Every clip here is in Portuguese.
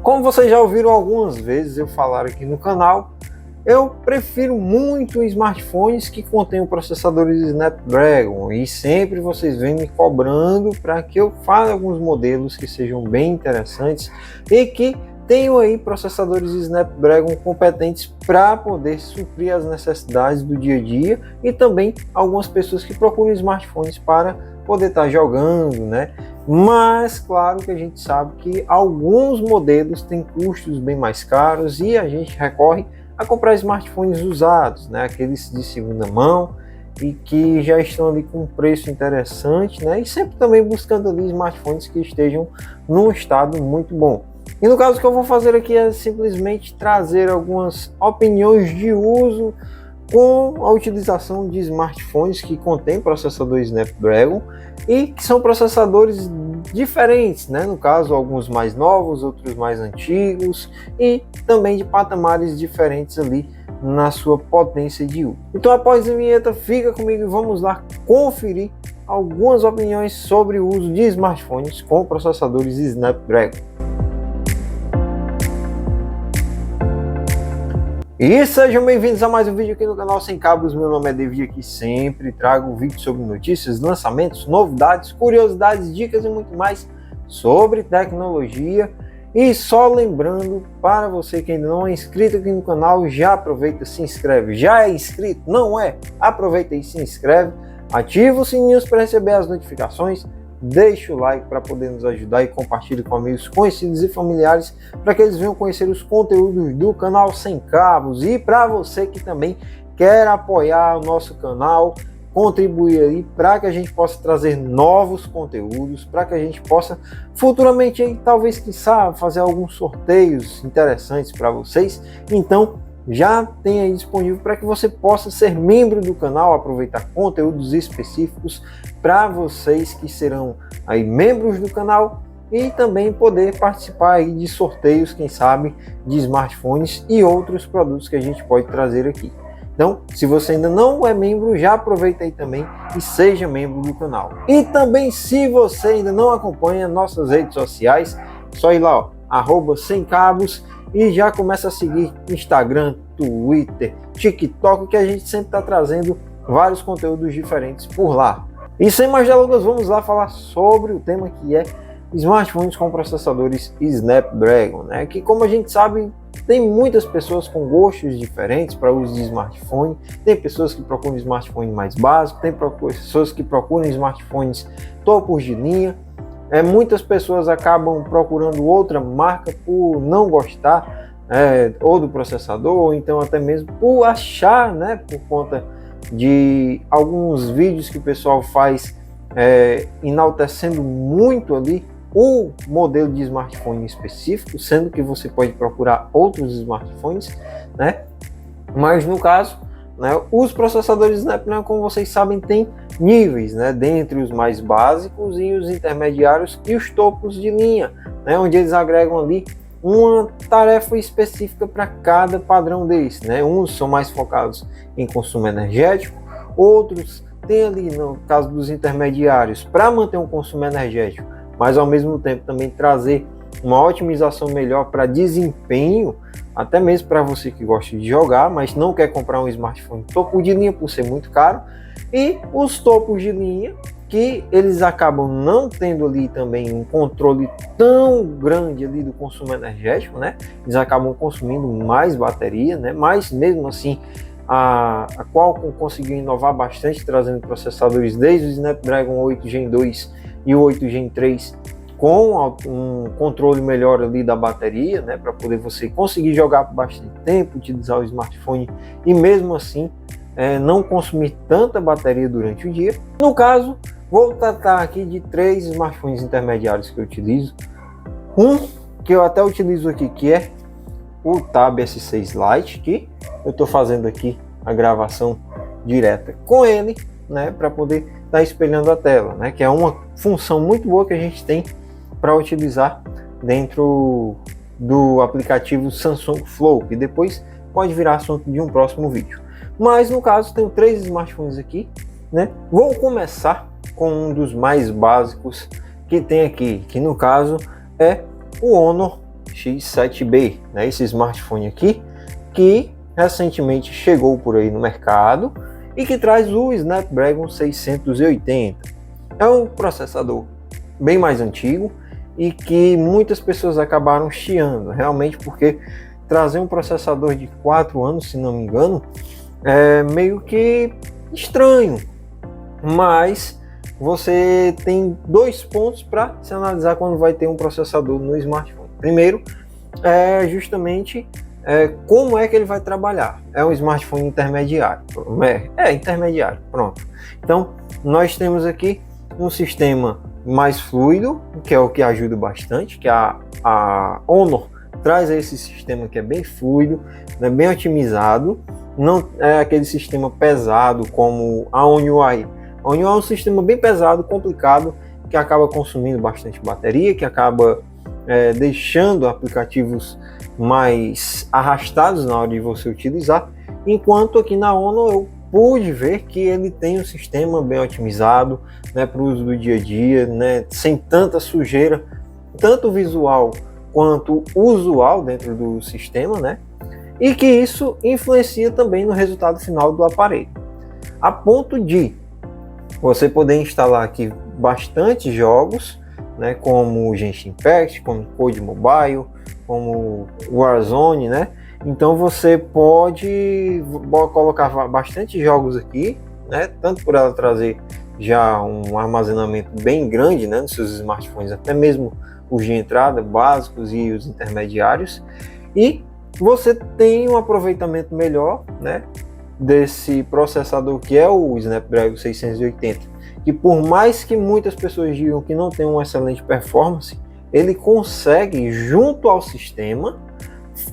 Como vocês já ouviram algumas vezes eu falar aqui no canal, eu prefiro muito smartphones que contenham processadores Snapdragon e sempre vocês vêm me cobrando para que eu fale alguns modelos que sejam bem interessantes e que tenham aí processadores Snapdragon competentes para poder suprir as necessidades do dia a dia e também algumas pessoas que procuram smartphones para poder estar jogando, né? Mas claro que a gente sabe que alguns modelos têm custos bem mais caros e a gente recorre a comprar smartphones usados, né? Aqueles de segunda mão e que já estão ali com um preço interessante, né? E sempre também buscando ali smartphones que estejam num estado muito bom. E no caso que eu vou fazer aqui é simplesmente trazer algumas opiniões de uso com a utilização de smartphones que contêm processador Snapdragon e que são processadores diferentes, né? No caso, alguns mais novos, outros mais antigos e também de patamares diferentes ali na sua potência de uso. Então, após a vinheta, fica comigo e vamos lá conferir algumas opiniões sobre o uso de smartphones com processadores Snapdragon. E sejam bem-vindos a mais um vídeo aqui no canal Sem Cabos. Meu nome é David, aqui sempre trago vídeos sobre notícias, lançamentos, novidades, curiosidades, dicas e muito mais sobre tecnologia. E só lembrando, para você que ainda não é inscrito aqui no canal, já aproveita e se inscreve. Já é inscrito? Não é? Aproveita e se inscreve, ativa o sininho para receber as notificações, deixa o like para poder nos ajudar e compartilhe com amigos, conhecidos e familiares para que eles venham conhecer os conteúdos do canal Sem Cabos. E para você que também quer apoiar o nosso canal, contribuir aí para que a gente possa trazer novos conteúdos, para que a gente possa futuramente aí, talvez quiçá fazer alguns sorteios interessantes para vocês. Então já tem aí disponível para que você possa ser membro do canal, aproveitar conteúdos específicos para vocês que serão aí membros do canal e também poder participar aí de sorteios, quem sabe, de smartphones e outros produtos que a gente pode trazer aqui. Então, se você ainda não é membro, já aproveita aí também e seja membro do canal. E também, se você ainda não acompanha nossas redes sociais, só ir lá, @semcabos, e já começa a seguir Instagram, Twitter, TikTok, que a gente sempre está trazendo vários conteúdos diferentes por lá. E sem mais delongas, vamos lá falar sobre o tema que é smartphones com processadores Snapdragon, né? Que, como a gente sabe, tem muitas pessoas com gostos diferentes para uso de smartphone. Tem pessoas que procuram smartphone mais básico, tem pessoas que procuram smartphones topos de linha. Muitas pessoas acabam procurando outra marca por não gostar ou do processador, ou então até mesmo por achar, né, por conta de alguns vídeos que o pessoal faz enaltecendo muito ali o modelo de smartphone específico, sendo que você pode procurar outros smartphones, né? Mas no caso, né, os processadores Snapdragon, como vocês sabem, tem níveis, né, dentre os mais básicos e os intermediários e os topos de linha, né, onde eles agregam ali uma tarefa específica para cada padrão desse, né? Uns são mais focados em consumo energético, outros têm ali, no caso dos intermediários, para manter um consumo energético, mas ao mesmo tempo também trazer uma otimização melhor para desempenho, até mesmo para você que gosta de jogar, mas não quer comprar um smartphone topo de linha por ser muito caro. E os topos de linha, que eles acabam não tendo ali também um controle tão grande ali do consumo energético, né? Eles acabam consumindo mais bateria, né? Mas mesmo assim a Qualcomm conseguiu inovar bastante, trazendo processadores desde o Snapdragon 8 Gen 2 e o 8 Gen 3 com um controle melhor ali da bateria, né, para poder você conseguir jogar por bastante tempo, utilizar o smartphone e mesmo assim não consumir tanta bateria durante o dia. No caso, vou tratar aqui de 3 smartphones intermediários que eu utilizo. Um que eu até utilizo aqui, que é o Tab S6 Lite, que eu estou fazendo aqui a gravação direta com ele, né, para poder estar espelhando a tela, né, que é uma função muito boa que a gente tem para utilizar dentro do aplicativo Samsung Flow, que depois pode virar assunto de um próximo vídeo. Mas no caso tenho 3 smartphones aqui, né? Vou começar com um dos mais básicos que tem aqui, que no caso é o Honor X7B, né? Esse smartphone aqui que recentemente chegou por aí no mercado e que traz o Snapdragon 680. É um processador bem mais antigo e que muitas pessoas acabaram chiando, realmente, porque trazer um processador de 4 anos, se não me engano, é meio que estranho, mas você tem 2 pontos para se analisar quando vai ter um processador no smartphone. Primeiro, é justamente como é que ele vai trabalhar. É um smartphone intermediário. Intermediário, pronto. Então, nós temos aqui um sistema mais fluido, que é o que ajuda bastante, que a Honor traz esse sistema que é bem fluido, né, bem otimizado, não é aquele sistema pesado como a One UI. A One UI é um sistema bem pesado, complicado, que acaba consumindo bastante bateria, que acaba deixando aplicativos mais arrastados na hora de você utilizar, enquanto aqui na Honor eu pude ver que ele tem um sistema bem otimizado, né, para o uso do dia a dia, né, sem tanta sujeira, tanto visual quanto usual dentro do sistema, né, e que isso influencia também no resultado final do aparelho, a ponto de você poder instalar aqui bastante jogos, né, como Genshin Impact, como Code Mobile, como Warzone, né? Então você pode colocar bastante jogos aqui, né? Tanto por ela trazer já um armazenamento bem grande, né, nos seus smartphones, até mesmo os de entrada básicos e os intermediários, e você tem um aproveitamento melhor, né, desse processador que é o Snapdragon 680. Que por mais que muitas pessoas digam que não tem uma excelente performance, ele consegue, junto ao sistema,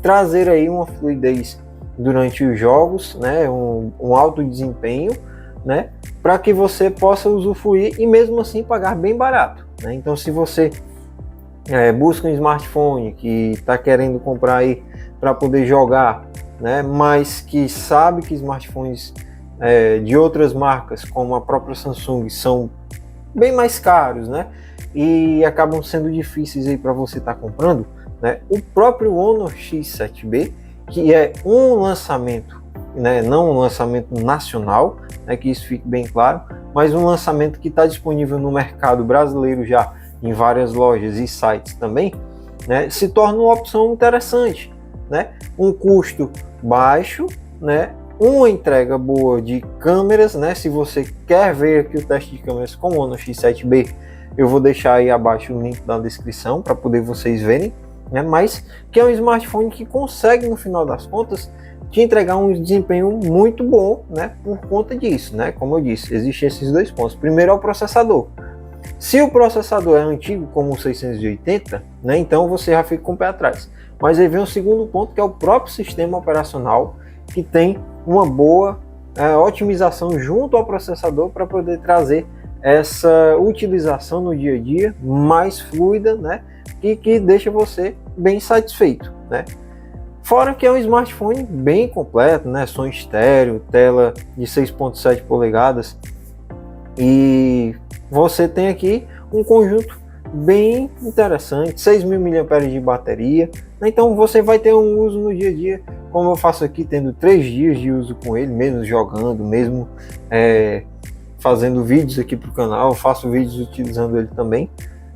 trazer aí uma fluidez durante os jogos, né, um alto desempenho, né, para que você possa usufruir e mesmo assim pagar bem barato, né? Então, se você busca um smartphone que está querendo comprar aí para poder jogar, né, mas que sabe que smartphones de outras marcas, como a própria Samsung, são bem mais caros, né, e acabam sendo difíceis aí para você estar comprando, né, o próprio Honor X7B, que é um lançamento, né, não um lançamento nacional, né, que isso fique bem claro, mas um lançamento que está disponível no mercado brasileiro já em várias lojas e sites também, né, se torna uma opção interessante, né, um custo baixo, né, uma entrega boa de câmeras, né? Se você quer ver aqui o teste de câmeras com o Honor X7B, eu vou deixar aí abaixo o link na descrição para poder vocês verem, né? Mas que é um smartphone que consegue, no final das contas, te entregar um desempenho muito bom, né? Por conta disso, né? Como eu disse, existem esses 2 pontos. Primeiro é o processador. Se o processador é antigo, como o 680, né? Então você já fica com o pé atrás. Mas aí vem o segundo ponto, que é o próprio sistema operacional, que tem uma boa otimização junto ao processador para poder trazer essa utilização no dia a dia mais fluida, né, e que deixa você bem satisfeito, né. Fora que é um smartphone bem completo, né, som estéreo, tela de 6.7 polegadas e você tem aqui um conjunto bem interessante, 6.000 mAh de bateria, então você vai ter um uso no dia a dia, como eu faço aqui, tendo 3 dias de uso com ele, mesmo jogando, mesmo fazendo vídeos aqui para o canal, faço vídeos utilizando ele também,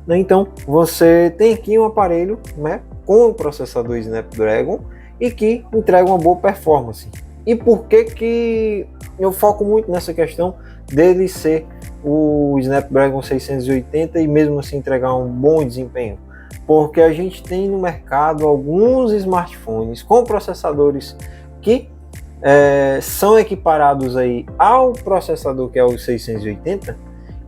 né? Então você tem aqui um aparelho, né, com o processador Snapdragon e que entrega uma boa performance. E por que eu foco muito nessa questão dele ser o Snapdragon 680 e mesmo assim entregar um bom desempenho? Porque a gente tem no mercado alguns smartphones com processadores que são equiparados aí ao processador que é o 680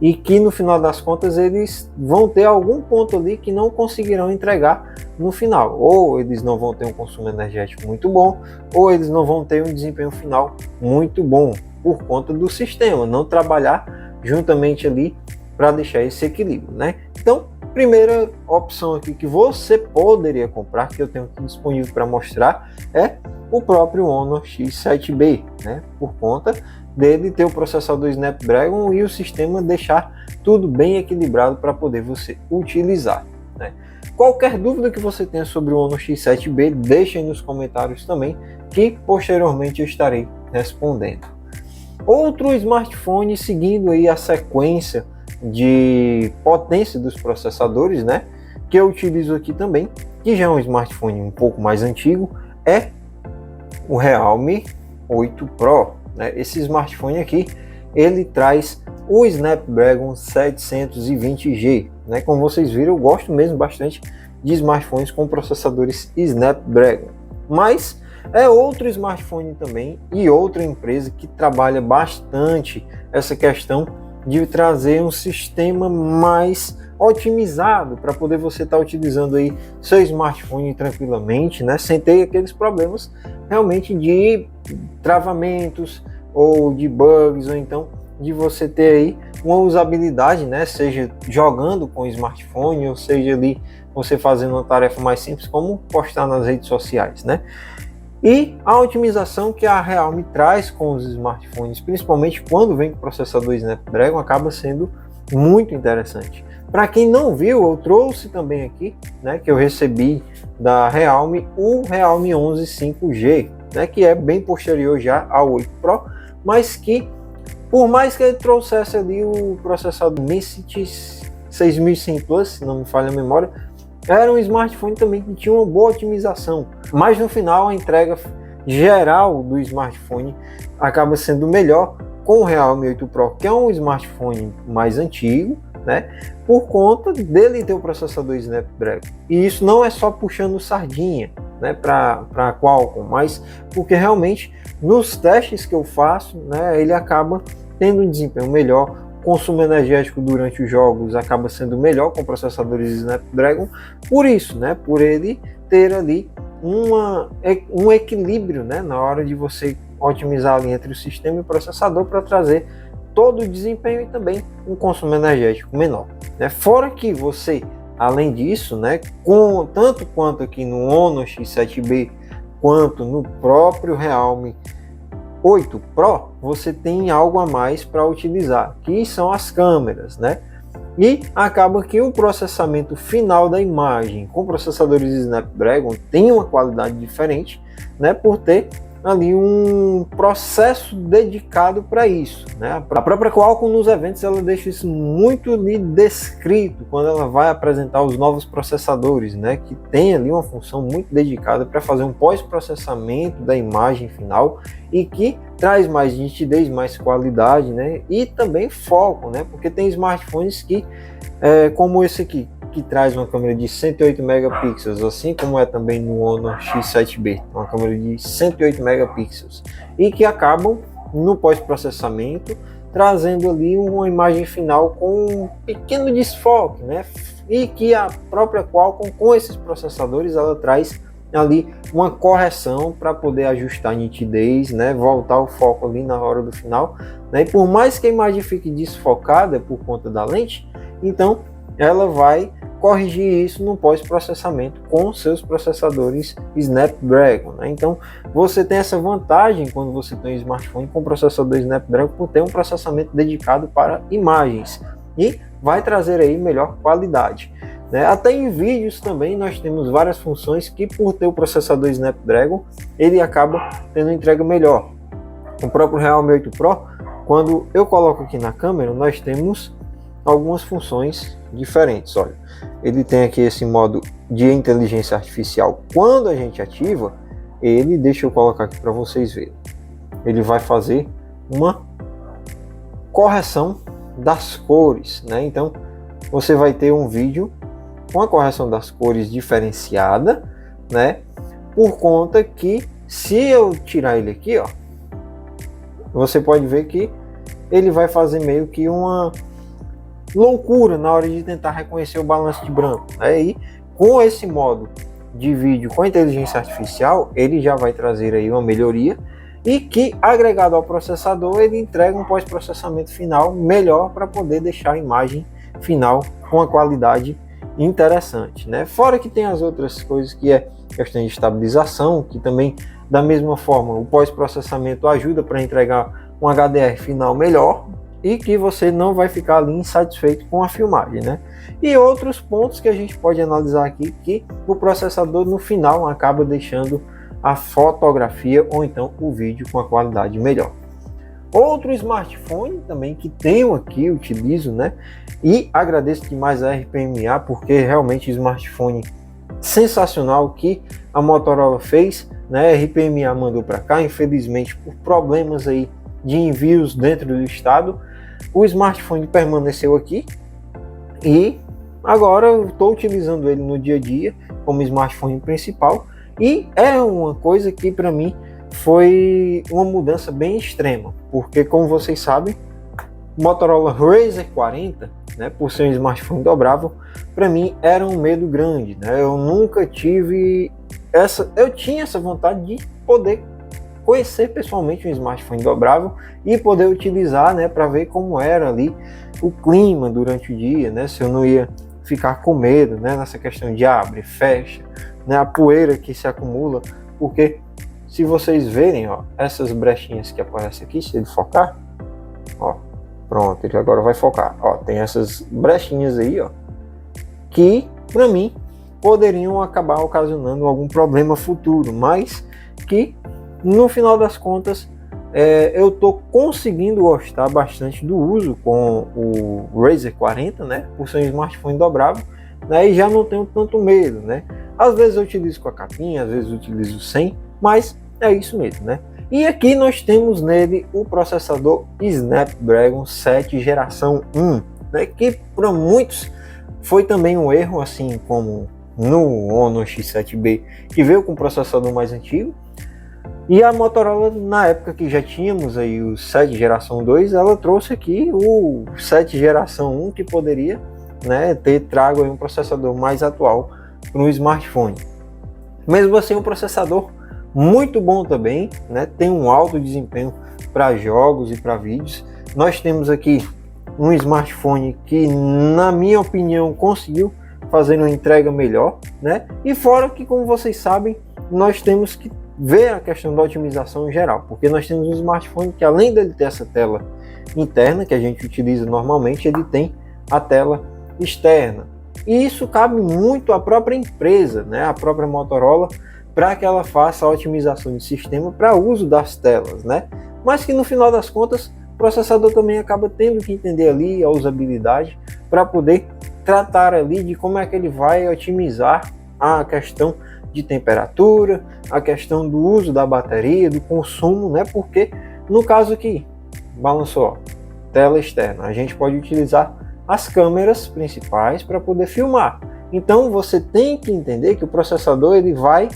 e que no final das contas eles vão ter algum ponto ali que não conseguirão entregar no final, ou eles não vão ter um consumo energético muito bom, ou eles não vão ter um desempenho final muito bom por conta do sistema não trabalhar juntamente ali para deixar esse equilíbrio, né? Então, primeira opção aqui que você poderia comprar, que eu tenho aqui disponível para mostrar, é o próprio Honor X7B, né? Por conta dele ter o processador Snapdragon e o sistema deixar tudo bem equilibrado para poder você utilizar, né? Qualquer dúvida que você tenha sobre o Honor X7B, deixe aí nos comentários também, que posteriormente eu estarei respondendo. Outro smartphone seguindo aí a sequência de potência dos processadores, né, que eu utilizo aqui também, que já é um smartphone um pouco mais antigo, é o Realme 8 Pro, né? Esse smartphone aqui, ele traz o Snapdragon 720G, né? Como vocês viram, eu gosto mesmo bastante de smartphones com processadores Snapdragon, mas é outro smartphone também e outra empresa que trabalha bastante essa questão de trazer um sistema mais otimizado para poder você estar utilizando aí seu smartphone tranquilamente, né, sem ter aqueles problemas realmente de travamentos ou de bugs, ou então de você ter aí uma usabilidade, né, seja jogando com o smartphone, ou seja ali você fazendo uma tarefa mais simples como postar nas redes sociais, né? E a otimização que a Realme traz com os smartphones, principalmente quando vem com processador Snapdragon, acaba sendo muito interessante. Para quem não viu, eu trouxe também aqui, né, que eu recebi da Realme, o Realme 11 5G, né, que é bem posterior já ao 8 Pro, mas que, por mais que ele trouxesse ali o processador Dimensity 6100 Plus, se não me falha a memória, era um smartphone também que tinha uma boa otimização, mas no final a entrega geral do smartphone acaba sendo melhor com o Realme 8 Pro, que é um smartphone mais antigo, né, por conta dele ter o processador Snapdragon. E isso não é só puxando sardinha, né, para a Qualcomm, mas porque realmente nos testes que eu faço, né, ele acaba tendo um desempenho melhor, consumo energético durante os jogos acaba sendo melhor com processadores Snapdragon, por isso, né, por ele ter ali um equilíbrio, né, na hora de você otimizar ali entre o sistema e o processador para trazer todo o desempenho e também um consumo energético menor, né? Fora que você, além disso, né, tanto quanto aqui no Honor X7B quanto no próprio Realme 8 Pro, você tem algo a mais para utilizar, que são as câmeras, né? E acaba que o processamento final da imagem com processadores Snapdragon tem uma qualidade diferente, né, por ter ali um processo dedicado para isso, né? A própria Qualcomm nos eventos ela deixa isso muito ali descrito quando ela vai apresentar os novos processadores, né, que tem ali uma função muito dedicada para fazer um pós-processamento da imagem final e que traz mais nitidez, mais qualidade, né, e também foco, né, porque tem smartphones que como esse aqui, que traz uma câmera de 108 megapixels, assim como é também no Honor X7B, uma câmera de 108 megapixels, e que acabam no pós-processamento trazendo ali uma imagem final com um pequeno desfoque, né? E que a própria Qualcomm com esses processadores ela traz ali uma correção para poder ajustar a nitidez, né? Voltar o foco ali na hora do final, né? E por mais que a imagem fique desfocada por conta da lente, então ela vai corrigir isso no pós-processamento com seus processadores Snapdragon, né? Então você tem essa vantagem quando você tem um smartphone com processador Snapdragon por ter um processamento dedicado para imagens e vai trazer aí melhor qualidade, né? Até em vídeos também nós temos várias funções que por ter o processador Snapdragon ele acaba tendo entrega melhor. O próprio Realme 8 Pro, quando eu coloco aqui na câmera, nós temos algumas funções diferentes. Olha, ele tem aqui esse modo de inteligência artificial. Quando a gente ativa ele, deixa eu colocar aqui para vocês verem, ele vai fazer uma correção das cores, né? Então você vai ter um vídeo com a correção das cores diferenciada, né? Por conta que se eu tirar ele aqui, ó, você pode ver que ele vai fazer meio que uma loucura na hora de tentar reconhecer o balanço de branco. Aí, com esse modo de vídeo com inteligência artificial, ele já vai trazer aí uma melhoria e que, agregado ao processador, ele entrega um pós-processamento final melhor para poder deixar a imagem final com a qualidade interessante, né? Fora que tem as outras coisas que é questão de estabilização, que também, da mesma forma, o pós-processamento ajuda para entregar um HDR final melhor, e que você não vai ficar ali insatisfeito com a filmagem, né? E outros pontos que a gente pode analisar aqui, que o processador no final acaba deixando a fotografia ou então o vídeo com a qualidade melhor. Outro smartphone também que tenho aqui, utilizo, né? E agradeço demais a RPMA, porque realmente smartphone sensacional que a Motorola fez, né? A RPMA mandou para cá, infelizmente por problemas aí de envios dentro do estado, o smartphone permaneceu aqui e agora eu estou utilizando ele no dia a dia como smartphone principal, e é uma coisa que para mim foi uma mudança bem extrema, porque como vocês sabem, o Motorola Razr 40, né, por ser um smartphone dobrável, para mim era um medo grande, né? Eu nunca tive eu tinha essa vontade de poder conhecer pessoalmente um smartphone dobrável e poder utilizar, né, para ver como era ali o clima durante o dia, né, se eu não ia ficar com medo, né, nessa questão de abre, fecha, né, a poeira que se acumula, porque se vocês verem, ó, essas brechinhas que aparecem aqui, se ele focar, ó, pronto, ele agora vai focar, ó, tem essas brechinhas aí, ó, que para mim poderiam acabar ocasionando algum problema futuro, mas que no final das contas eu estou conseguindo gostar bastante do uso com o Razr 40, né, por ser um smartphone dobrável, né, e já não tenho tanto medo, né. Às vezes eu utilizo com a capinha, às vezes eu utilizo sem, mas é isso mesmo, né. E aqui nós temos nele o processador Snapdragon 7 geração 1, né, que para muitos foi também um erro, assim como no Honor X7B, que veio com o processador mais antigo. E a Motorola, na época que já tínhamos aí o 7 geração 2, ela trouxe aqui o 7 geração 1, que poderia, né, ter trago aí um processador mais atual para um smartphone. Mesmo assim, um processador muito bom também, né, tem um alto desempenho para jogos e para vídeos. Nós temos aqui um smartphone que, na minha opinião, conseguiu fazer uma entrega melhor, né? E fora que, como vocês sabem, nós temos que ver a questão da otimização em geral, porque nós temos um smartphone que, além dele ter essa tela interna que a gente utiliza normalmente, ele tem a tela externa. E isso cabe muito à própria empresa, né? A própria Motorola, para que ela faça a otimização de sistema para uso das telas, né? Mas que no final das contas, o processador também acaba tendo que entender ali a usabilidade para poder tratar ali de como é que ele vai otimizar a questão de temperatura, a questão do uso da bateria, do consumo, né? Porque no caso aqui, balançou, ó, tela externa, a gente pode utilizar as câmeras principais para poder filmar. Então você tem que entender que o processador ele vai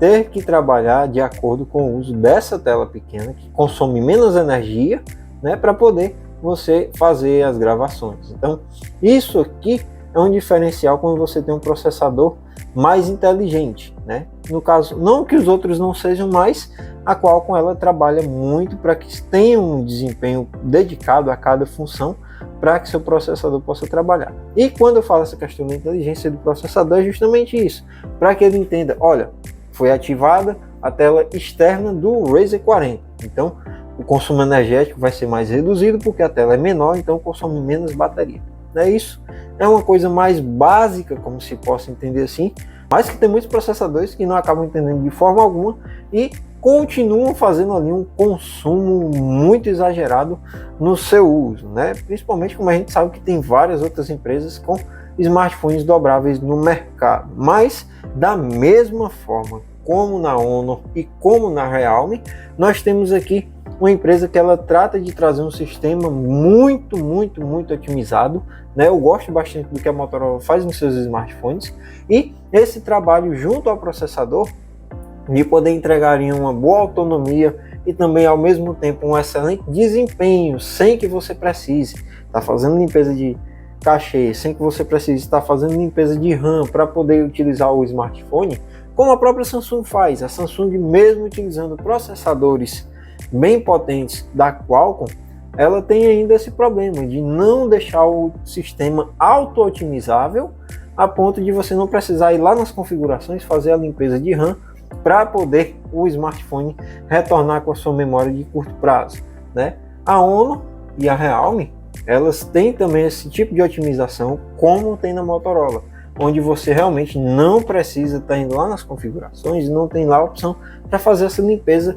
ter que trabalhar de acordo com o uso dessa tela pequena, que consome menos energia, né, para poder você fazer as gravações. Então isso aqui é um diferencial quando você tem um processador mais inteligente, né? No caso, não que os outros não sejam, mas a qual com ela trabalha muito para que tenha um desempenho dedicado a cada função para que seu processador possa trabalhar. E quando eu falo essa questão da inteligência do processador, é justamente isso, para que ele entenda, olha, foi ativada a tela externa do Razr 40, então o consumo energético vai ser mais reduzido porque a tela é menor, então consome menos bateria. Não é isso? É uma coisa mais básica, como se possa entender assim, mas que tem muitos processadores que não acabam entendendo de forma alguma e continuam fazendo ali um consumo muito exagerado no seu uso, né? Principalmente como a gente sabe que tem várias outras empresas com smartphones dobráveis no mercado, mas da mesma forma como na Honor e como na Realme, nós temos aqui uma empresa que ela trata de trazer um sistema muito otimizado, né? Eu gosto bastante do que a Motorola faz nos seus smartphones, e esse trabalho junto ao processador de poder entregar em uma boa autonomia e também ao mesmo tempo um excelente desempenho, sem que você precise estar fazendo limpeza de cachê, sem que você precise estar fazendo limpeza de RAM para poder utilizar o smartphone, como a própria Samsung faz. A Samsung, mesmo utilizando processadores bem potentes da Qualcomm, ela tem ainda esse problema de não deixar o sistema auto-otimizável a ponto de você não precisar ir lá nas configurações fazer a limpeza de RAM para poder o smartphone retornar com a sua memória de curto prazo, né? A Honor e a Realme, elas têm também esse tipo de otimização como tem na Motorola, onde você realmente não precisa estar indo lá nas configurações, não tem lá a opção para fazer essa limpeza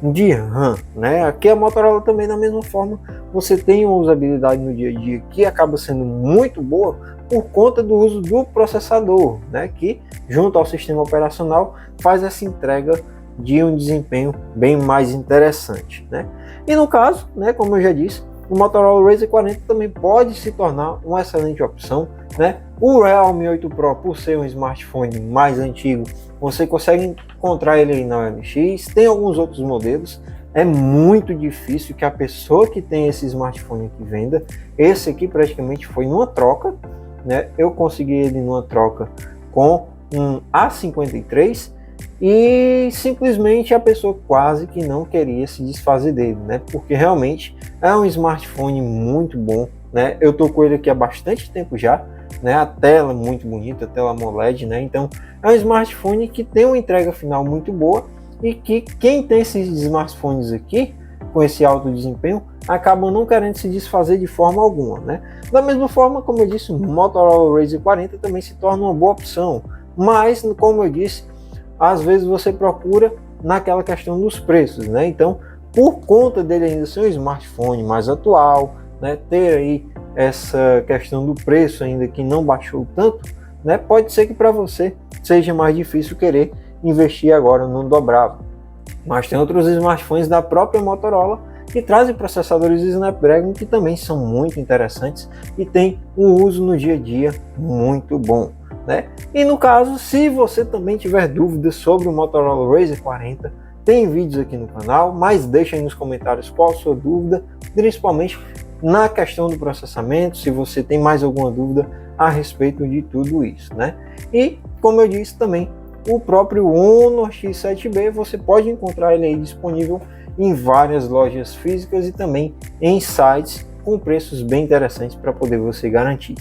de RAM, né? Aqui a Motorola também da mesma forma, você tem uma usabilidade no dia a dia que acaba sendo muito boa por conta do uso do processador, né? Que junto ao sistema operacional faz essa entrega de um desempenho bem mais interessante, né? E no caso, né, como eu já disse, o Motorola Razr 40 também pode se tornar uma excelente opção, né? O Realme 8 Pro, por ser um smartphone mais antigo, você consegue encontrar ele aí na OLX, tem alguns outros modelos. É muito difícil que a pessoa que tem esse smartphone aqui venda. Esse aqui praticamente foi numa troca, né? Eu consegui ele numa troca com um A53 e simplesmente a pessoa quase que não queria se desfazer dele, né? Porque realmente é um smartphone muito bom, né? Eu tô com ele aqui há bastante tempo já, né? A tela muito bonita, a tela AMOLED, né? Então é um smartphone que tem uma entrega final muito boa e que quem tem esses smartphones aqui com esse alto desempenho acabam não querendo se desfazer de forma alguma, né? Da mesma forma, como eu disse, o Motorola Razr 40 também se torna uma boa opção, mas como eu disse, às vezes você procura naquela questão dos preços, né? Então, por conta dele ainda ser um smartphone mais atual, né, ter aí essa questão do preço ainda que não baixou tanto, né, pode ser que para você seja mais difícil querer investir agora no dobrável. Mas tem outros smartphones da própria Motorola que trazem processadores Snapdragon que também são muito interessantes e tem um uso no dia a dia muito bom, né? E no caso, se você também tiver dúvidas sobre o Motorola Razr 40, tem vídeos aqui no canal, mas deixa aí nos comentários qual a sua dúvida, principalmente na questão do processamento, se você tem mais alguma dúvida a respeito de tudo isso, né? E, como eu disse também, o próprio Honor X7B, você pode encontrar ele aí disponível em várias lojas físicas e também em sites com preços bem interessantes para poder você garantir.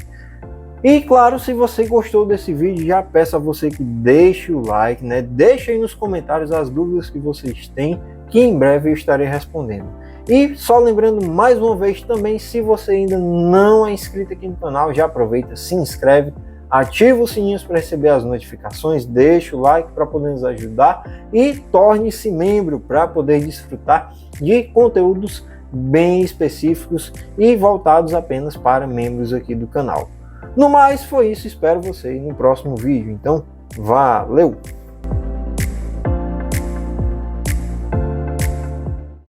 E claro, se você gostou desse vídeo, já peço a você que deixe o like, né? Deixe aí nos comentários as dúvidas que vocês têm, que em breve eu estarei respondendo. E só lembrando mais uma vez também, se você ainda não é inscrito aqui no canal, já aproveita, se inscreve, ativa os sininhos para receber as notificações, deixa o like para poder nos ajudar e torne-se membro para poder desfrutar de conteúdos bem específicos e voltados apenas para membros aqui do canal. No mais, foi isso, espero você no próximo vídeo. Então, valeu!